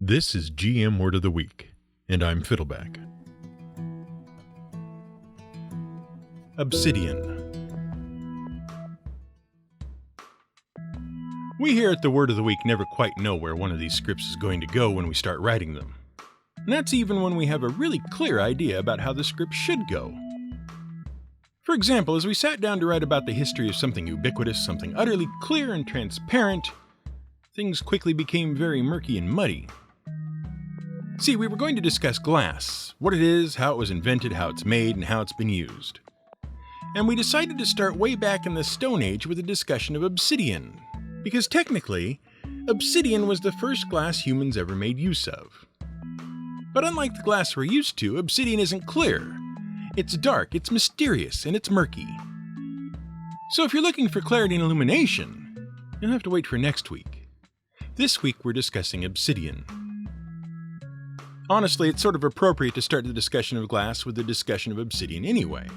This is GM Word of the Week, and I'm Fiddleback. Obsidian. We here at the Word of the Week never quite know where one of these scripts is going to go when we start writing them. And that's even when we have a really clear idea about how the script should go. For example, as we sat down to write about the history of something ubiquitous, something utterly clear and transparent, things quickly became very murky and muddy. See, we were going to discuss glass, what it is, how it was invented, how it's made, and how it's been used. And we decided to start way back in the Stone Age with a discussion of obsidian, because technically, obsidian was the first glass humans ever made use of. But unlike the glass we're used to, obsidian isn't clear. It's dark, it's mysterious, and it's murky. So if you're looking for clarity and illumination, you'll have to wait for next week. This week we're discussing obsidian. Honestly, it's sort of appropriate to start the discussion of glass with the discussion of obsidian anyway,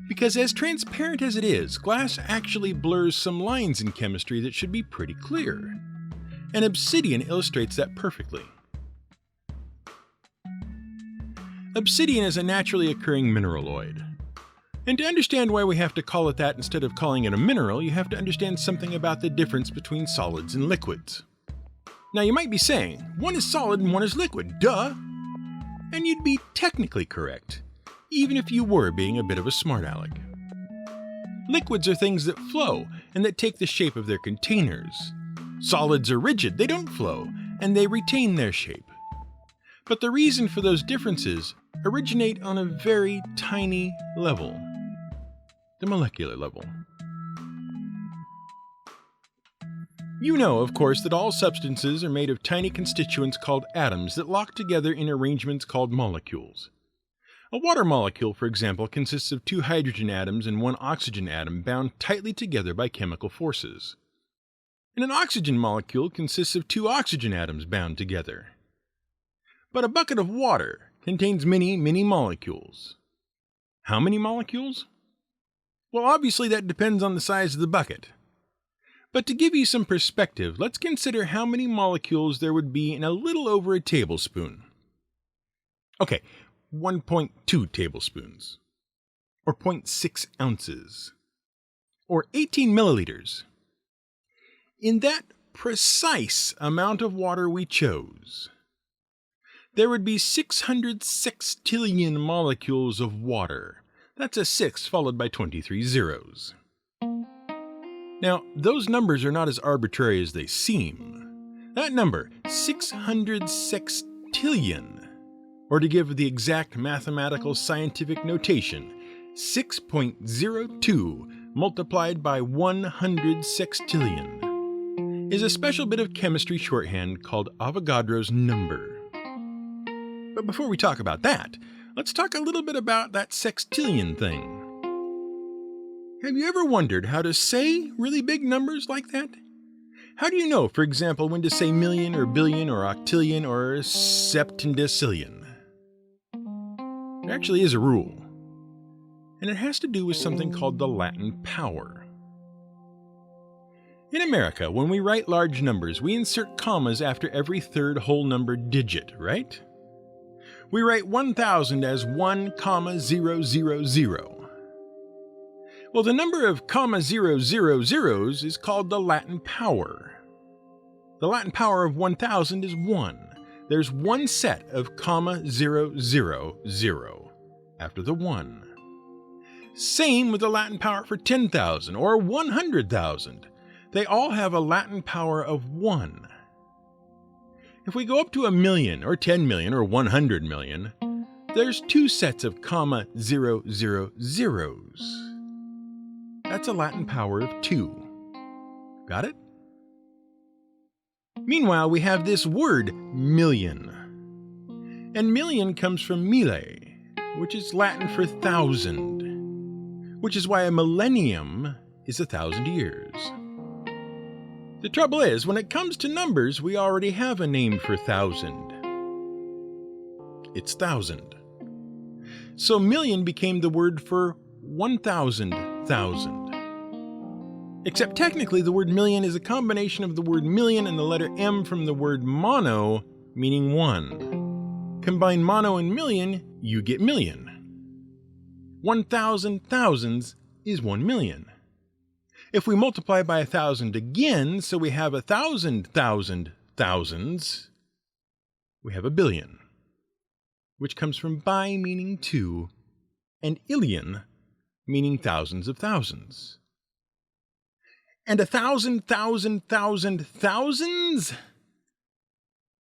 because as transparent as it is, glass actually blurs some lines in chemistry that should be pretty clear, and obsidian illustrates that perfectly. Obsidian is a naturally occurring mineraloid, and to understand why we have to call it that instead of calling it a mineral, you have to understand something about the difference between solids and liquids. Now you might be saying, one is solid and one is liquid, duh! And you'd be technically correct, even if you were being a bit of a smart aleck. Liquids are things that flow and that take the shape of their containers. Solids are rigid, they don't flow, and they retain their shape. But the reason for those differences originate on a very tiny level, the molecular level. You know, of course, that all substances are made of tiny constituents called atoms that lock together in arrangements called molecules. A water molecule, for example, consists of 2 hydrogen atoms and 1 oxygen atom bound tightly together by chemical forces. And an oxygen molecule consists of 2 oxygen atoms bound together. But a bucket of water contains many, many molecules. How many molecules? Well, obviously that depends on the size of the bucket. But to give you some perspective, let's consider how many molecules there would be in a little over a tablespoon. Okay, 1.2 tablespoons, or 0.6 ounces, or 18 milliliters. In that precise amount of water we chose, there would be 600 sextillion molecules of water. That's a 6 followed by 23 zeros. Now, those numbers are not as arbitrary as they seem. That number, 600 sextillion, or to give the exact mathematical scientific notation, 6.02 multiplied by 100 sextillion, is a special bit of chemistry shorthand called Avogadro's number. But before we talk about that, let's talk a little bit about that sextillion thing. Have you ever wondered how to say really big numbers like that? How do you know, for example, when to say million or billion or octillion or septendecillion? There actually is a rule, and it has to do with something called the Latin power. In America, when we write large numbers, we insert commas after every third whole number digit, right? We write 1,000 as 1,000. Well, the number of zeros is called the Latin power. The Latin power of 1,000 is 1. There's one set of 000 after the 1. Same with the Latin power for 10,000 or 100,000. They all have a Latin power of 1. If we go up to 1 million or 10 million or 100 million, there's 2 sets of 000s. That's a Latin power of 2. Got it? Meanwhile, we have this word, million. And million comes from mille, which is Latin for 1,000, which is why a millennium is 1,000 years. The trouble is, when it comes to numbers, we already have a name for 1,000. It's 1,000. So million became the word for 1,000,000. Except technically the word million is a combination of the word million and the letter M from the word mono meaning 1. Combine mono and million, you get million. 1,000 thousands is 1 million. If we multiply by 1,000 again, so we have 1,000 thousands, we have a billion, which comes from bi meaning 2, and illion meaning thousands of thousands. And 1,000 thousands?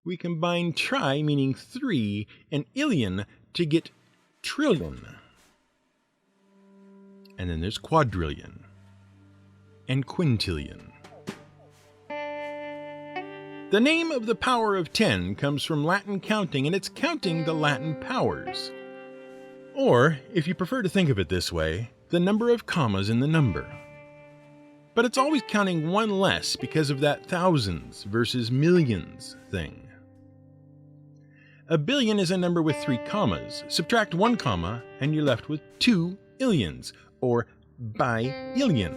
We combine tri meaning 3 and illion to get trillion. And then there's quadrillion and quintillion. The name of the power of 10 comes from Latin counting, and it's counting the Latin powers. Or, if you prefer to think of it this way, the number of commas in the number. But it's always counting one less because of that thousands versus millions thing. A billion is a number with 3 commas. Subtract 1 comma, and you're left with 2 illions, or bi-illion.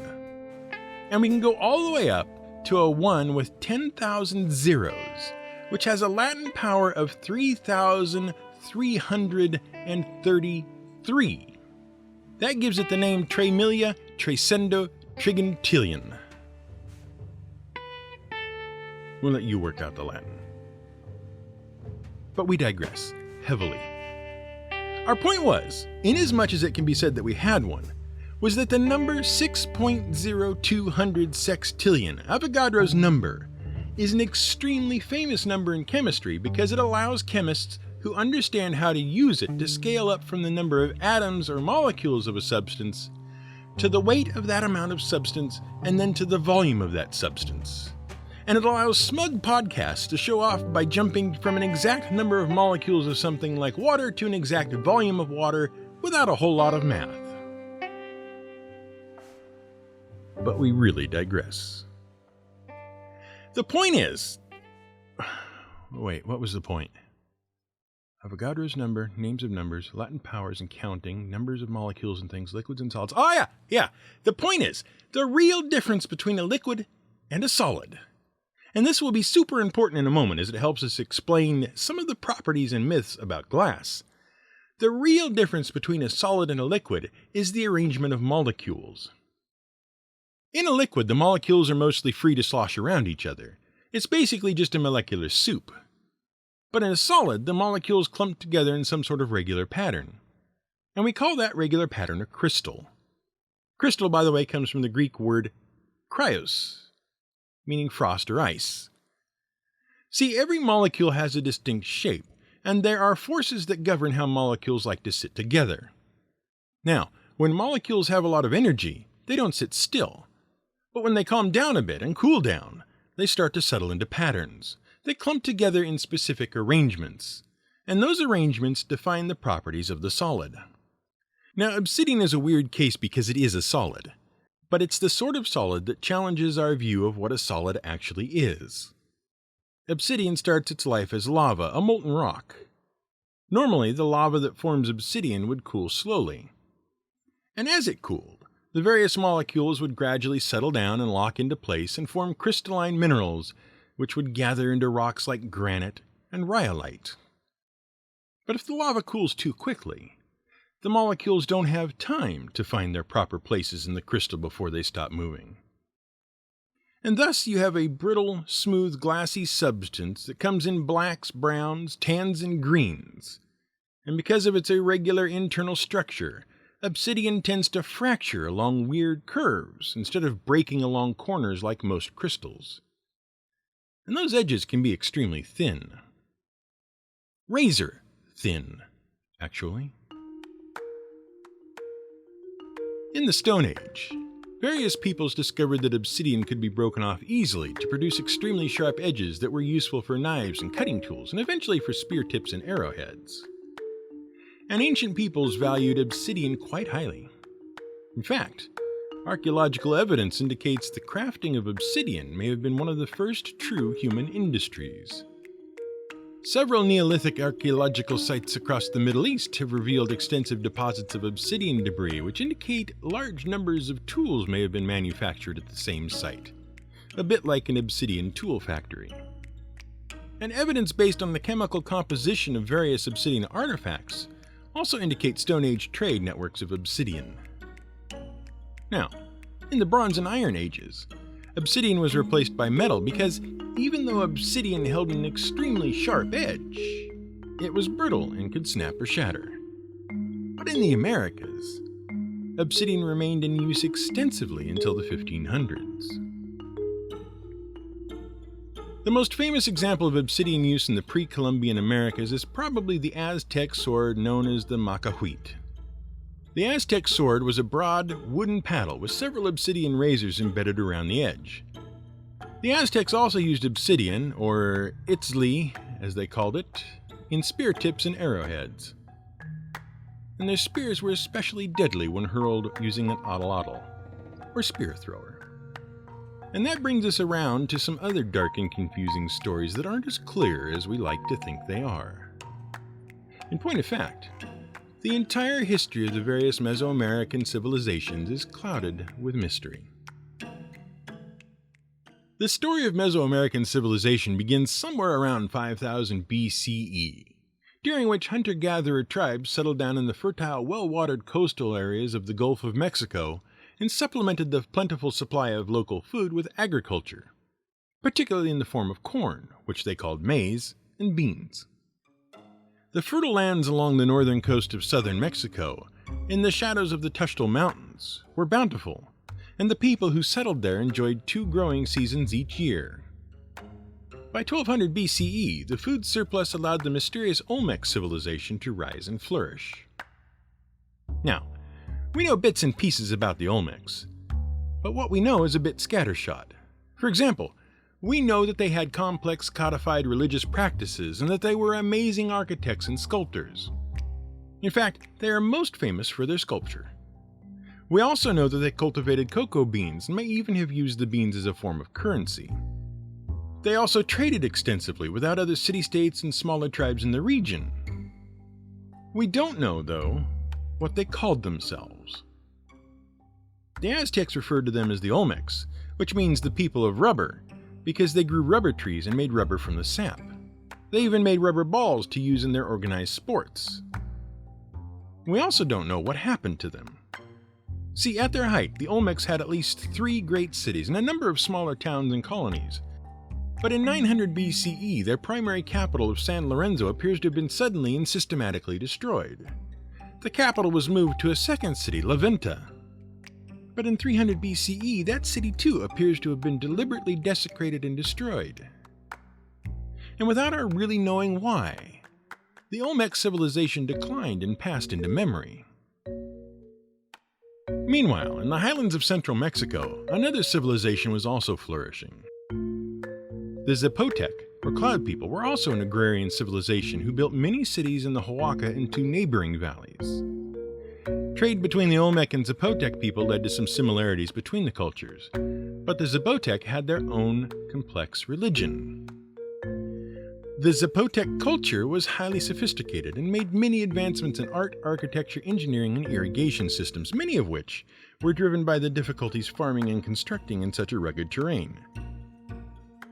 And we can go all the way up to a 1 with 10,000 zeros, which has a Latin power of 3,333. That gives it the name tremilia, trecento, trigintillion. We'll let you work out the Latin. But we digress heavily. Our point was, inasmuch as it can be said that we had one, was that the number 6.0200 sextillion, Avogadro's number, is an extremely famous number in chemistry because it allows chemists who understand how to use it to scale up from the number of atoms or molecules of a substance to the weight of that amount of substance and then to the volume of that substance. And it allows smug podcasts to show off by jumping from an exact number of molecules of something like water to an exact volume of water without a whole lot of math. But we really digress. The point is... Wait, what was the point? Avogadro's number, names of numbers, Latin powers and counting, numbers of molecules and things, liquids and solids. Oh yeah! The point is, the real difference between a liquid and a solid. And this will be super important in a moment as it helps us explain some of the properties and myths about glass. The real difference between a solid and a liquid is the arrangement of molecules. In a liquid, the molecules are mostly free to slosh around each other. It's basically just a molecular soup. But in a solid, the molecules clump together in some sort of regular pattern. And we call that regular pattern a crystal. Crystal, by the way, comes from the Greek word kryos, meaning frost or ice. See, every molecule has a distinct shape, and there are forces that govern how molecules like to sit together. Now, when molecules have a lot of energy, they don't sit still. But when they calm down a bit and cool down, they start to settle into patterns. They clump together in specific arrangements, and those arrangements define the properties of the solid. Now, obsidian is a weird case because it is a solid, but it's the sort of solid that challenges our view of what a solid actually is. Obsidian starts its life as lava, a molten rock. Normally, the lava that forms obsidian would cool slowly. And as it cooled, the various molecules would gradually settle down and lock into place and form crystalline minerals, which would gather into rocks like granite and rhyolite. But if the lava cools too quickly, the molecules don't have time to find their proper places in the crystal before they stop moving. And thus you have a brittle, smooth, glassy substance that comes in blacks, browns, tans, and greens. And because of its irregular internal structure, obsidian tends to fracture along weird curves instead of breaking along corners like most crystals. And those edges can be extremely thin. Razor thin, actually. In the Stone Age, various peoples discovered that obsidian could be broken off easily to produce extremely sharp edges that were useful for knives and cutting tools, and eventually for spear tips and arrowheads. And ancient peoples valued obsidian quite highly. In fact, archaeological evidence indicates the crafting of obsidian may have been one of the first true human industries. Several Neolithic archaeological sites across the Middle East have revealed extensive deposits of obsidian debris, which indicate large numbers of tools may have been manufactured at the same site, a bit like an obsidian tool factory. And evidence based on the chemical composition of various obsidian artifacts also indicate Stone Age trade networks of obsidian. Now, in the Bronze and Iron Ages, obsidian was replaced by metal because even though obsidian held an extremely sharp edge, it was brittle and could snap or shatter. But in the Americas, obsidian remained in use extensively until the 1500s. The most famous example of obsidian use in the pre-Columbian Americas is probably the Aztec sword known as the macahuite. The Aztec sword was a broad, wooden paddle with several obsidian razors embedded around the edge. The Aztecs also used obsidian, or itzli as they called it, in spear tips and arrowheads. And their spears were especially deadly when hurled using an atlatl, or spear thrower. And that brings us around to some other dark and confusing stories that aren't as clear as we like to think they are. In point of fact, the entire history of the various Mesoamerican civilizations is clouded with mystery. The story of Mesoamerican civilization begins somewhere around 5000 BCE, during which hunter-gatherer tribes settled down in the fertile, well-watered coastal areas of the Gulf of Mexico and supplemented the plentiful supply of local food with agriculture, particularly in the form of corn, which they called maize, and beans. The fertile lands along the northern coast of southern Mexico, in the shadows of the Tuxtl Mountains, were bountiful, and the people who settled there enjoyed 2 growing seasons each year. By 1200 BCE, the food surplus allowed the mysterious Olmec civilization to rise and flourish. Now, we know bits and pieces about the Olmecs, but what we know is a bit scattershot. For example, we know that they had complex codified religious practices and that they were amazing architects and sculptors. In fact, they are most famous for their sculpture. We also know that they cultivated cocoa beans and may even have used the beans as a form of currency. They also traded extensively with other city-states and smaller tribes in the region. We don't know, though, what they called themselves. The Aztecs referred to them as the Olmecs, which means the people of rubber, because they grew rubber trees and made rubber from the sap. They even made rubber balls to use in their organized sports. We also don't know what happened to them. See, at their height, the Olmecs had at least 3 great cities and a number of smaller towns and colonies. But in 900 BCE, their primary capital of San Lorenzo appears to have been suddenly and systematically destroyed. The capital was moved to a second city, La Venta. But in 300 BCE, that city too appears to have been deliberately desecrated and destroyed. And without our really knowing why, the Olmec civilization declined and passed into memory. Meanwhile, in the highlands of central Mexico, another civilization was also flourishing. The Zapotec, or Cloud People, were also an agrarian civilization who built many cities in the Huaca and 2 neighboring valleys. Trade between the Olmec and Zapotec people led to some similarities between the cultures, but the Zapotec had their own complex religion. The Zapotec culture was highly sophisticated and made many advancements in art, architecture, engineering, and irrigation systems, many of which were driven by the difficulties farming and constructing in such a rugged terrain.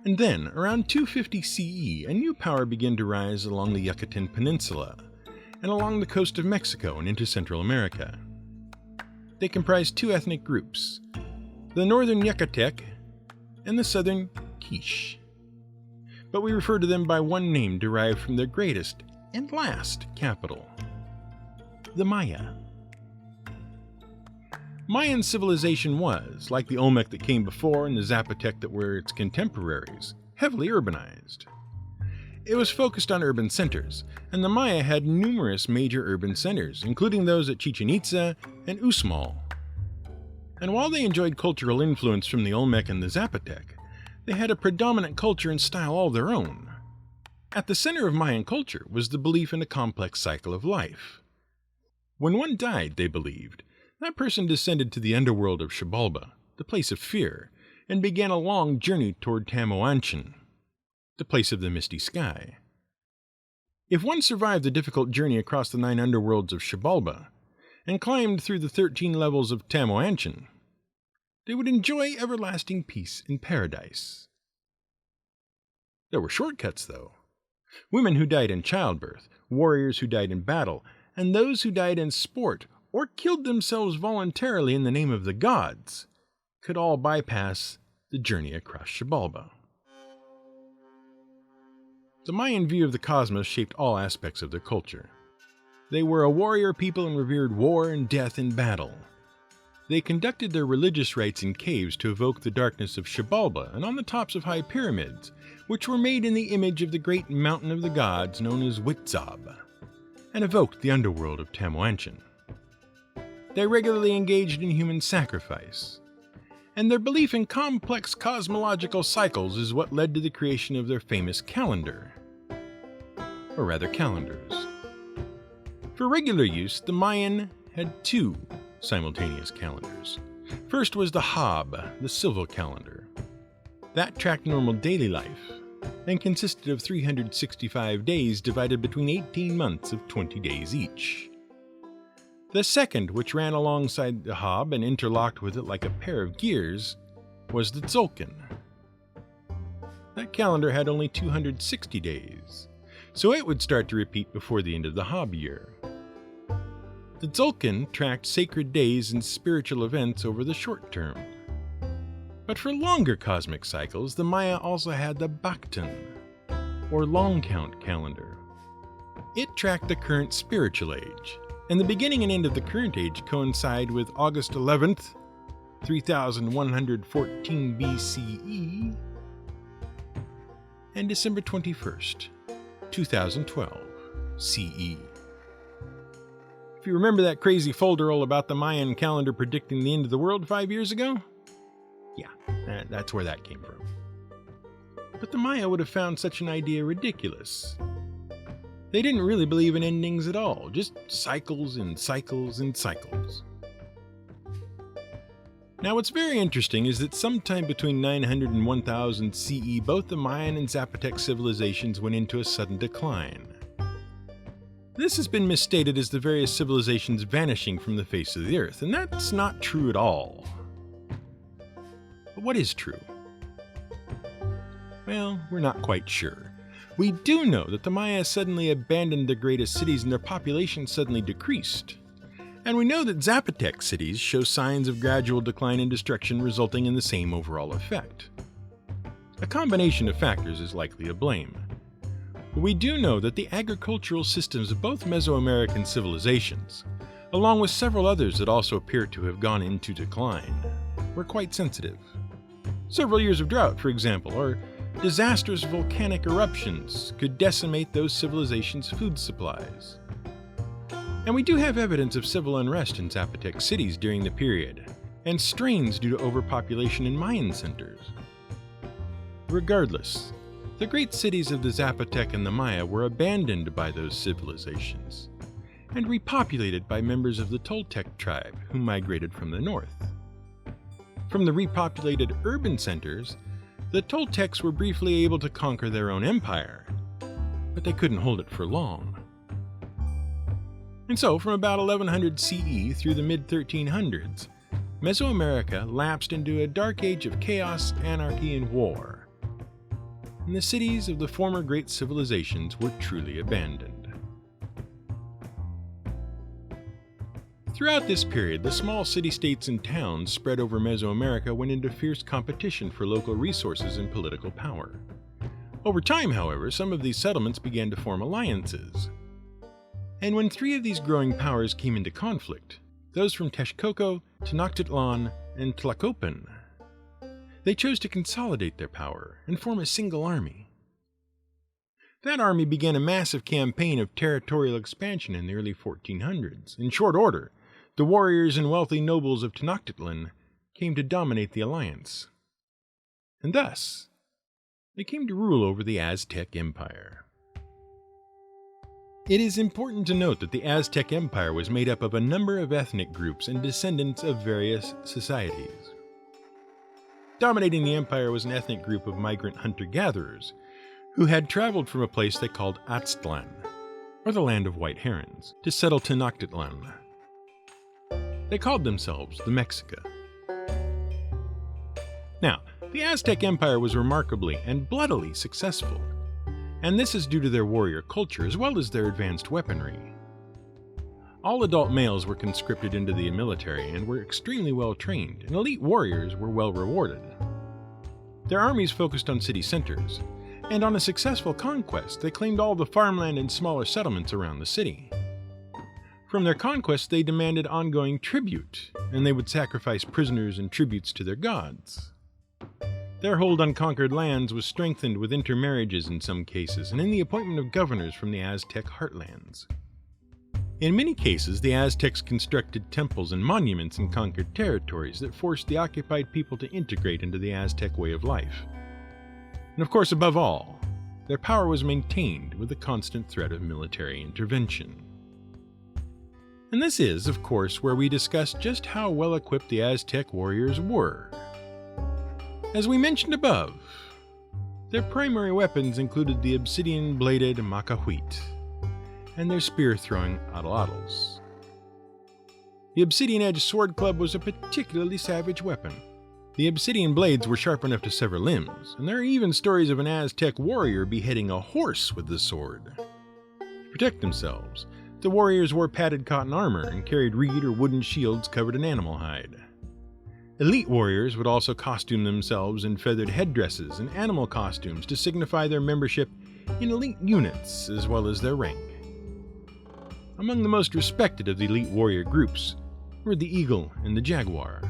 And then, around 250 CE, a new power began to rise along the Yucatan Peninsula, and along the coast of Mexico and into Central America. They comprised 2 ethnic groups, the northern Yucatec and the southern Quiche. But we refer to them by one name derived from their greatest and last capital, the Maya. Mayan civilization was, like the Olmec that came before and the Zapotec that were its contemporaries, heavily urbanized. It was focused on urban centers, and the Maya had numerous major urban centers, including those at Chichen Itza and Uxmal. And while they enjoyed cultural influence from the Olmec and the Zapotec, they had a predominant culture and style all their own. At the center of Mayan culture was the belief in a complex cycle of life. When one died, they believed, that person descended to the underworld of Xibalba, the place of fear, and began a long journey toward Tamuanchin, the place of the misty sky. If one survived the difficult journey across the 9 underworlds of Xibalba, and climbed through the 13 levels of Tamuanchin, they would enjoy everlasting peace in paradise. There were shortcuts, though. Women who died in childbirth, warriors who died in battle, and those who died in sport or killed themselves voluntarily in the name of the gods could all bypass the journey across Xibalba. The Mayan view of the cosmos shaped all aspects of their culture. They were a warrior people and revered war and death in battle. They conducted their religious rites in caves to evoke the darkness of Xibalba and on the tops of high pyramids, which were made in the image of the great mountain of the gods known as Huitzab, and evoked the underworld of Tamuanchin. They regularly engaged in human sacrifice, and their belief in complex cosmological cycles is what led to the creation of their famous calendar, or rather calendars. For regular use, the Mayan had two simultaneous calendars. First was the Hab, the civil calendar. That tracked normal daily life and consisted of 365 days divided between 18 months of 20 days each. The second, which ran alongside the Hab and interlocked with it like a pair of gears, was the Tzolk'in. That calendar had only 260 days, so it would start to repeat before the end of the Hab year. The Tzolk'in tracked sacred days and spiritual events over the short term. But for longer cosmic cycles, the Maya also had the Baktan, or long count calendar. It tracked the current spiritual age, and the beginning and end of the current age coincide with August 11th, 3114 BCE, and December 21st, 2012 CE. If you remember that crazy folderol about the Mayan calendar predicting the end of the world 5 years ago? Yeah, that's where that came from. But the Maya would have found such an idea ridiculous. They didn't really believe in endings at all, just cycles and cycles and cycles. Now what's very interesting is that sometime between 900 and 1000 CE, both the Mayan and Zapotec civilizations went into a sudden decline. This has been misstated as the various civilizations vanishing from the face of the earth, and that's not true at all. But what is true? Well, we're not quite sure. We do know that the Maya suddenly abandoned their greatest cities and their population suddenly decreased. And we know that Zapotec cities show signs of gradual decline and destruction resulting in the same overall effect. A combination of factors is likely to blame. But we do know that the agricultural systems of both Mesoamerican civilizations, along with several others that also appear to have gone into decline, were quite sensitive. Several years of drought, for example, or disastrous volcanic eruptions could decimate those civilizations' food supplies. And we do have evidence of civil unrest in Zapotec cities during the period, and strains due to overpopulation in Mayan centers. Regardless, the great cities of the Zapotec and the Maya were abandoned by those civilizations, and repopulated by members of the Toltec tribe who migrated from the north. From the repopulated urban centers, the Toltecs were briefly able to conquer their own empire, but they couldn't hold it for long. And so, from about 1100 CE through the mid-1300s, Mesoamerica lapsed into a dark age of chaos, anarchy, and war. And the cities of the former great civilizations were truly abandoned. Throughout this period, the small city-states and towns spread over Mesoamerica went into fierce competition for local resources and political power. Over time, however, some of these settlements began to form alliances. And when three of these growing powers came into conflict, those from Texcoco, Tenochtitlan, and Tlacopan, they chose to consolidate their power and form a single army. That army began a massive campaign of territorial expansion in the early 1400s. In short order, the warriors and wealthy nobles of Tenochtitlan came to dominate the alliance. And thus, they came to rule over the Aztec Empire. It is important to note that the Aztec Empire was made up of a number of ethnic groups and descendants of various societies. Dominating the empire was an ethnic group of migrant hunter-gatherers who had traveled from a place they called Aztlan, or the land of white herons, to settle Tenochtitlan. They called themselves the Mexica. Now, the Aztec Empire was remarkably and bloodily successful. and this is due to their warrior culture as well as their advanced weaponry. All adult males were conscripted into the military and were extremely well trained, and elite warriors were well rewarded. Their armies focused on city centers, and on a successful conquest, they claimed all the farmland and smaller settlements around the city. From their conquests, they demanded ongoing tribute, and they would sacrifice prisoners and tributes to their gods. Their hold on conquered lands was strengthened with intermarriages in some cases, and in the appointment of governors from the Aztec heartlands. In many cases, the Aztecs constructed temples and monuments in conquered territories that forced the occupied people to integrate into the Aztec way of life. And of course, above all, their power was maintained with the constant threat of military intervention. And this is, of course, where we discuss just how well equipped the Aztec warriors were. As we mentioned above, their primary weapons included the obsidian-bladed macahuit and their spear-throwing atlatls. The obsidian-edged sword club was a particularly savage weapon. The obsidian blades were sharp enough to sever limbs, and there are even stories of an Aztec warrior beheading a horse with the sword. To protect themselves, the warriors wore padded cotton armor and carried reed or wooden shields covered in animal hide. Elite warriors would also costume themselves in feathered headdresses and animal costumes to signify their membership in elite units as well as their rank. Among the most respected of the elite warrior groups were the eagle and the jaguar.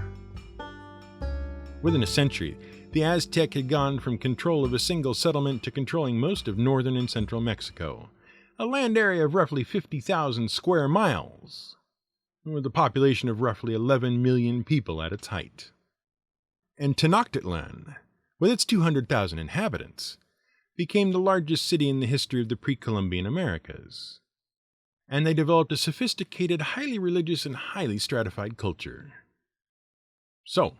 Within a century, the Aztec had gone from control of a single settlement to controlling most of northern and central Mexico, a land area of roughly 50,000 square miles, with a population of roughly 11 million people at its height. And Tenochtitlan, with its 200,000 inhabitants, became the largest city in the history of the pre-Columbian Americas. And they developed a sophisticated, highly religious, and highly stratified culture. So,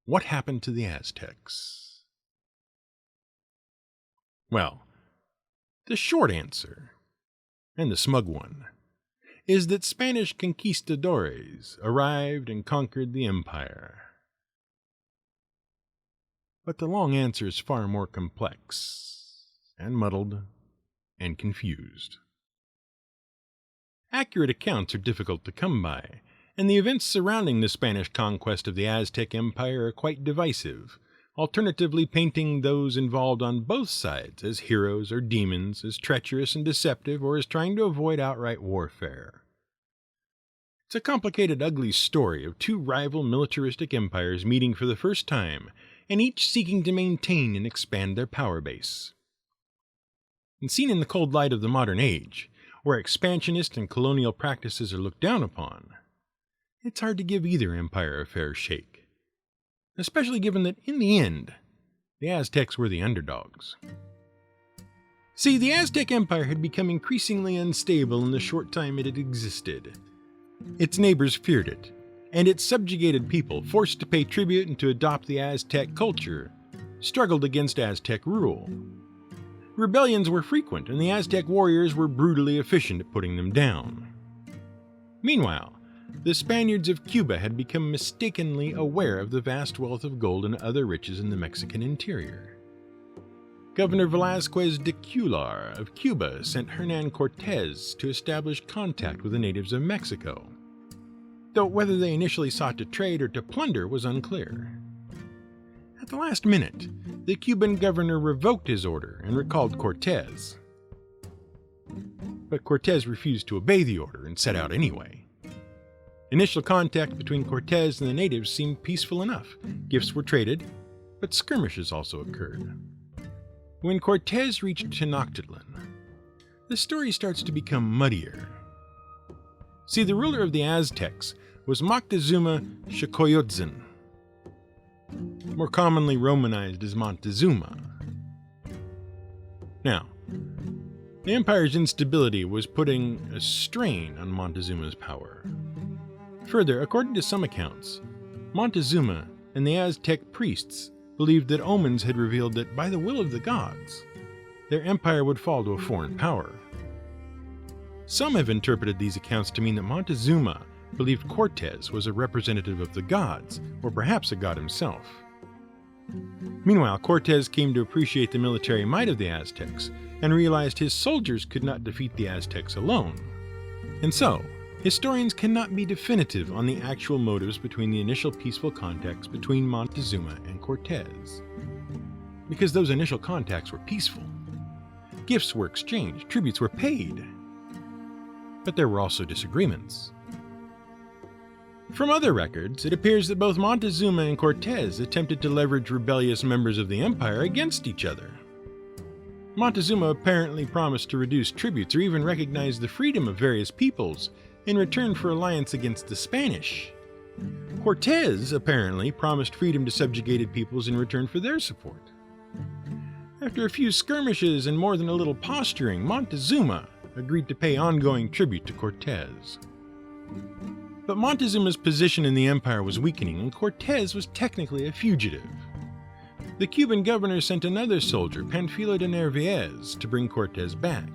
what happened to the Aztecs? Well, the short answer, and the smug one, is that Spanish conquistadores arrived and conquered the empire. But the long answer is far more complex, and muddled, and confused. Accurate accounts are difficult to come by, and the events surrounding the Spanish conquest of the Aztec Empire are quite divisive, alternatively painting those involved on both sides as heroes or demons, as treacherous and deceptive, or as trying to avoid outright warfare. It's a complicated, ugly story of two rival militaristic empires meeting for the first time, and each seeking to maintain and expand their power base. And seen in the cold light of the modern age, where expansionist and colonial practices are looked down upon, it's hard to give either empire a fair shake, especially given that, in the end, the Aztecs were the underdogs. See, the Aztec Empire had become increasingly unstable in the short time it had existed. Its neighbors feared it, and its subjugated people, forced to pay tribute and to adopt the Aztec culture, struggled against Aztec rule. Rebellions were frequent, and the Aztec warriors were brutally efficient at putting them down. Meanwhile, the Spaniards of Cuba had become mistakenly aware of the vast wealth of gold and other riches in the Mexican interior. Governor Velázquez de Cuellar of Cuba sent Hernán Cortés to establish contact with the natives of Mexico, though whether they initially sought to trade or to plunder was unclear. At the last minute, the Cuban governor revoked his order and recalled Cortés. But Cortés refused to obey the order and set out anyway. Initial contact between Cortés and the natives seemed peaceful enough. Gifts were traded, but skirmishes also occurred. When Cortés reached Tenochtitlan, the story starts to become muddier. See, the ruler of the Aztecs was Moctezuma Xocoyotzin, more commonly Romanized as Montezuma. Now, the empire's instability was putting a strain on Montezuma's power. Further, according to some accounts, Montezuma and the Aztec priests believed that omens had revealed that, by the will of the gods, their empire would fall to a foreign power. Some have interpreted these accounts to mean that Montezuma believed Cortés was a representative of the gods, or perhaps a god himself. Meanwhile, Cortez came to appreciate the military might of the Aztecs and realized his soldiers could not defeat the Aztecs alone. And so, historians cannot be definitive on the actual motives between the initial peaceful contacts between Montezuma and Cortez. Because those initial contacts were peaceful. Gifts were exchanged, tributes were paid. But there were also disagreements. From other records, it appears that both Montezuma and Cortez attempted to leverage rebellious members of the empire against each other. Montezuma apparently promised to reduce tributes or even recognize the freedom of various peoples in return for alliance against the Spanish. Cortez apparently promised freedom to subjugated peoples in return for their support. After a few skirmishes and more than a little posturing, Montezuma agreed to pay ongoing tribute to Cortez. But Montezuma's position in the empire was weakening, and Cortez was technically a fugitive. The Cuban governor sent another soldier, Panfilo de Narvaez, to bring Cortez back.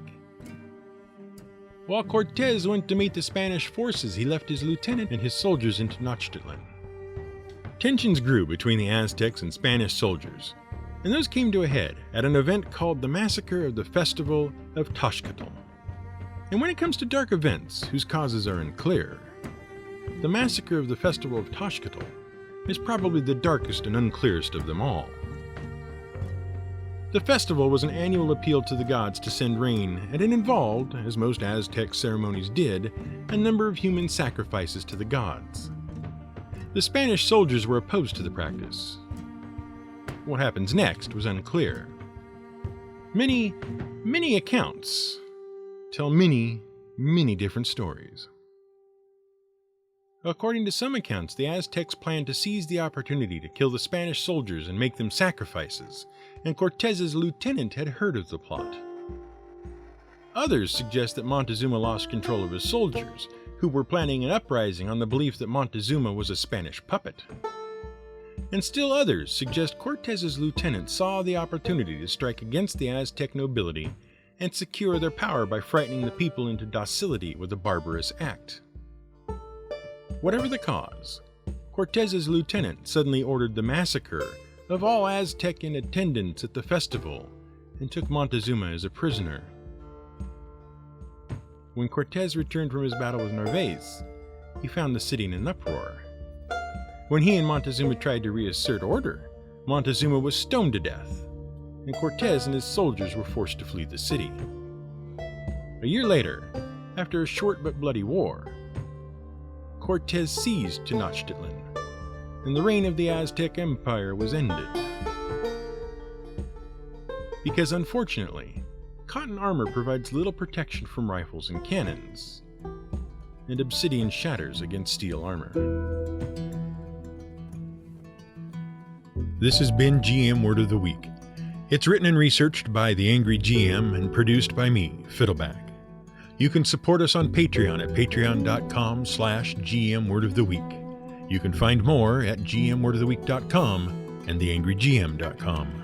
While Cortez went to meet the Spanish forces, he left his lieutenant and his soldiers in Tenochtitlan. Tensions grew between the Aztecs and Spanish soldiers, and those came to a head at an event called the Massacre of the Festival of Tenochtitlan. And when it comes to dark events whose causes are unclear, the Massacre of the Festival of Tenochtitlan is probably the darkest and unclearest of them all. The festival was an annual appeal to the gods to send rain, and it involved, as most Aztec ceremonies did, a number of human sacrifices to the gods. The Spanish soldiers were opposed to the practice. What happens next was unclear. Many accounts tell many different stories. According to some accounts, the Aztecs planned to seize the opportunity to kill the Spanish soldiers and make them sacrifices, and Cortez's lieutenant had heard of the plot. Others suggest that Montezuma lost control of his soldiers, who were planning an uprising on the belief that Montezuma was a Spanish puppet. And still others suggest Cortez's lieutenant saw the opportunity to strike against the Aztec nobility and secure their power by frightening the people into docility with a barbarous act. Whatever the cause, Cortez's lieutenant suddenly ordered the massacre of all Aztec in attendance at the festival and took Montezuma as a prisoner. When Cortez returned from his battle with Narvaez, he found the city in an uproar. When he and Montezuma tried to reassert order, Montezuma was stoned to death, and Cortez and his soldiers were forced to flee the city. A year later, after a short but bloody war, Cortez seized Tenochtitlan, and the reign of the Aztec Empire was ended. Because unfortunately, cotton armor provides little protection from rifles and cannons, and obsidian shatters against steel armor. This has been GM Word of the Week. It's written and researched by the Angry GM and produced by me, Fiddleback. You can support us on Patreon at patreon.com/GM Word of the Week. You can find more at gmwordoftheweek.com and theangrygm.com.